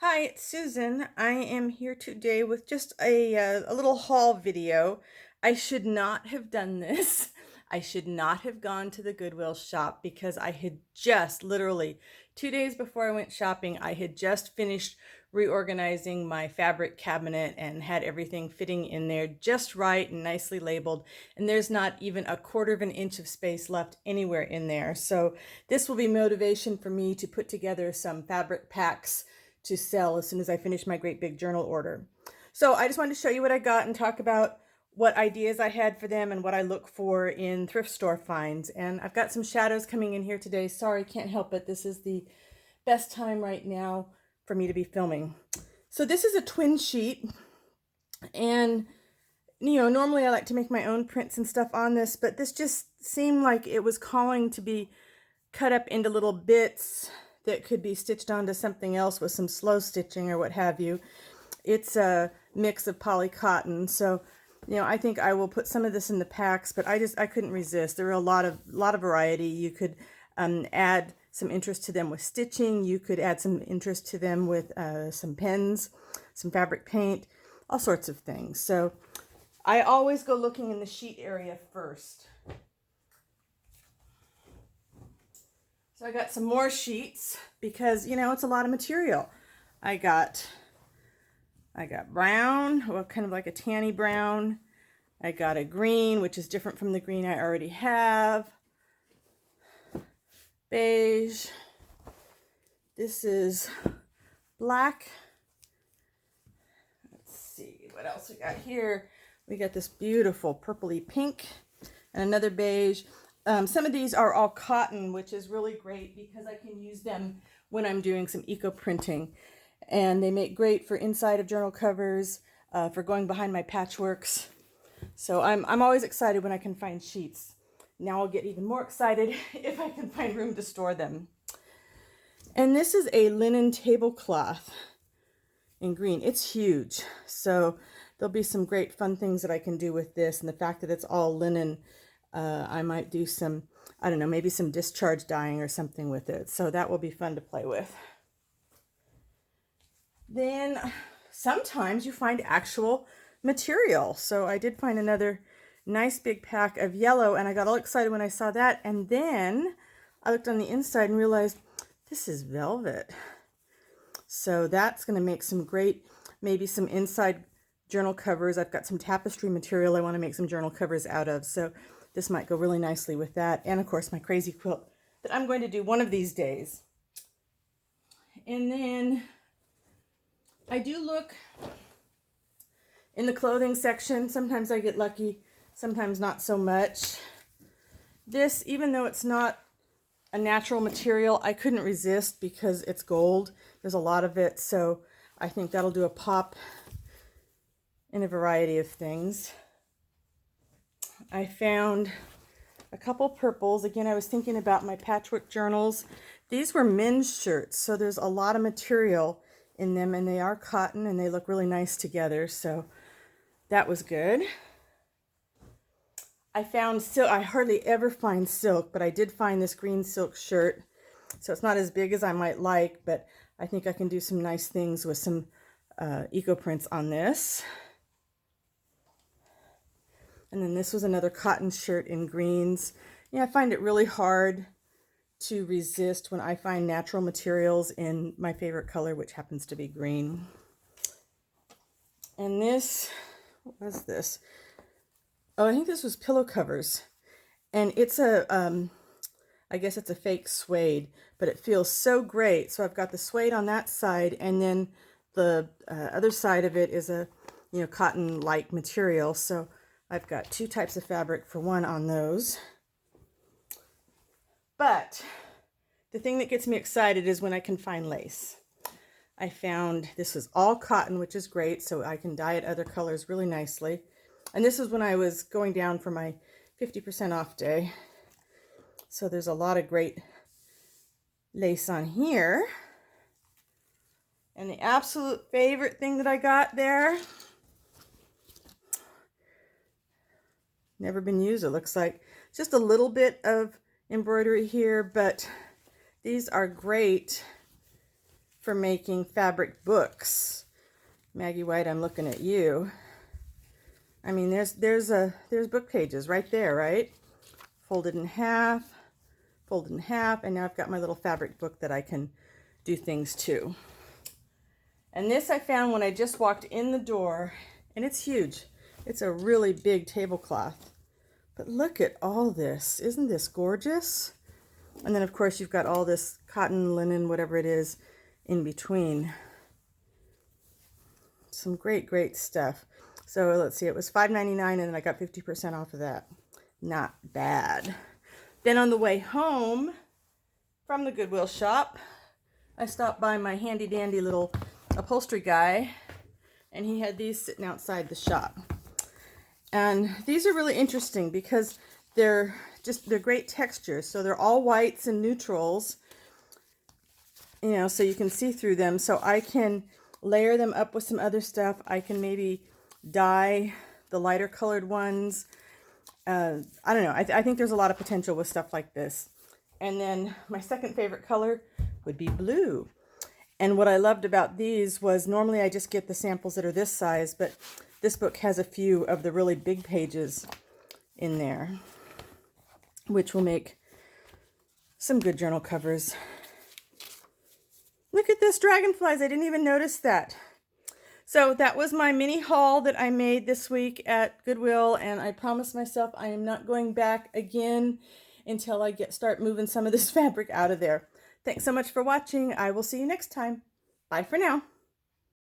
Hi, it's Susan. I am here today with just a little haul video. I should not have done this. I should not have gone to the Goodwill shop because I had just literally 2 days before I went shopping, I had just finished reorganizing my fabric cabinet and had everything fitting in there just right and nicely labeled. And there's not even a quarter of an inch of space left anywhere in there. So this will be motivation for me to put together some fabric packs to sell as soon as I finish my great big journal order. So I just wanted to show you what I got and talk about what ideas I had for them and what I look for in thrift store finds. And I've got some shadows coming in here today. Sorry, can't help it. This is the best time right now for me to be filming. So this is a twin sheet, and normally I like to make my own prints and stuff on this, but this just seemed like it was calling to be cut up into little bits that could be stitched onto something else with some slow stitching or what have you. It's a mix of poly cotton, so I think I will put some of this in the packs, but I couldn't resist. There were a lot of variety. You could add some interest to them with stitching. You could add some interest to them with some pens, some fabric paint, all sorts of things. So I always go looking in the sheet area first. So I got some more sheets because, it's a lot of material. I got brown, well, kind of like a tanny brown. I got a green, which is different from the green I already have. Beige. This is black. Let's see what else we got here. We got this beautiful purpley pink and another beige. Some of these are all cotton, which is really great because I can use them when I'm doing some eco printing. And they make great for inside of journal covers, for going behind my patchworks. So I'm always excited when I can find sheets. Now I'll get even more excited if I can find room to store them. And this is a linen tablecloth in green. It's huge. So there'll be some great fun things that I can do with this. And the fact that it's all linen, I might do some, I don't know, maybe some discharge dyeing or something with it. So that will be fun to play with. Then sometimes you find actual material. So I did find another nice big pack of yellow, and I got all excited when I saw that. And then I looked on the inside and realized this is velvet. So that's going to make some great, maybe some inside journal covers. I've got some tapestry material I want to make some journal covers out of. So this might go really nicely with that. And of course, my crazy quilt that I'm going to do one of these days. And then I do look in the clothing section. Sometimes I get lucky, sometimes not so much. This, even though it's not a natural material, I couldn't resist because it's gold. There's a lot of it, so I think that'll do a pop in a variety of things. I found a couple purples. Again, I was thinking about my patchwork journals. These were men's shirts, so there's a lot of material in them, and they are cotton, and they look really nice together, so that was good. I found silk. I hardly ever find silk, but I did find this green silk shirt. So it's not as big as I might like, but I think I can do some nice things with some eco prints on this. And then this was another cotton shirt in greens. I find it really hard to resist when I find natural materials in my favorite color, which happens to be green. And this, what was this? Oh, I think this was pillow covers. And it's I guess it's a fake suede, but it feels so great. So I've got the suede on that side, and then the other side of it is a, cotton-like material. So I've got two types of fabric for one on those. But the thing that gets me excited is when I can find lace. I found this was all cotton, which is great, so I can dye it other colors really nicely. And this is when I was going down for my 50% off day. So there's a lot of great lace on here. And the absolute favorite thing that I got there, never been used, it looks like. Just a little bit of embroidery here, but these are great for making fabric books. Maggie White, I'm looking at you. I mean, there's book pages right there, right? Folded in half, and now I've got my little fabric book that I can do things to. And this I found when I just walked in the door, and it's huge. It's a really big tablecloth. But look at all this. Isn't this gorgeous? And then, of course, you've got all this cotton, linen, whatever it is, in between. Some great, great stuff. So let's see, it was $5.99 and then I got 50% off of that. Not bad. Then on the way home from the Goodwill shop, I stopped by my handy dandy little upholstery guy, and he had these sitting outside the shop. And these are really interesting because they're great textures. So they're all whites and neutrals, you know, so you can see through them. So I can layer them up with some other stuff. I can maybe dye the lighter colored ones. I don't know. I think there's a lot of potential with stuff like this. And then my second favorite color would be blue. And what I loved about these was normally I just get the samples that are this size, but this book has a few of the really big pages in there, which will make some good journal covers. Look at this, dragonflies. I didn't even notice that. So that was my mini haul that I made this week at Goodwill, and I promised myself I am not going back again until I start moving some of this fabric out of there. Thanks so much for watching. I will see you next time. Bye for now.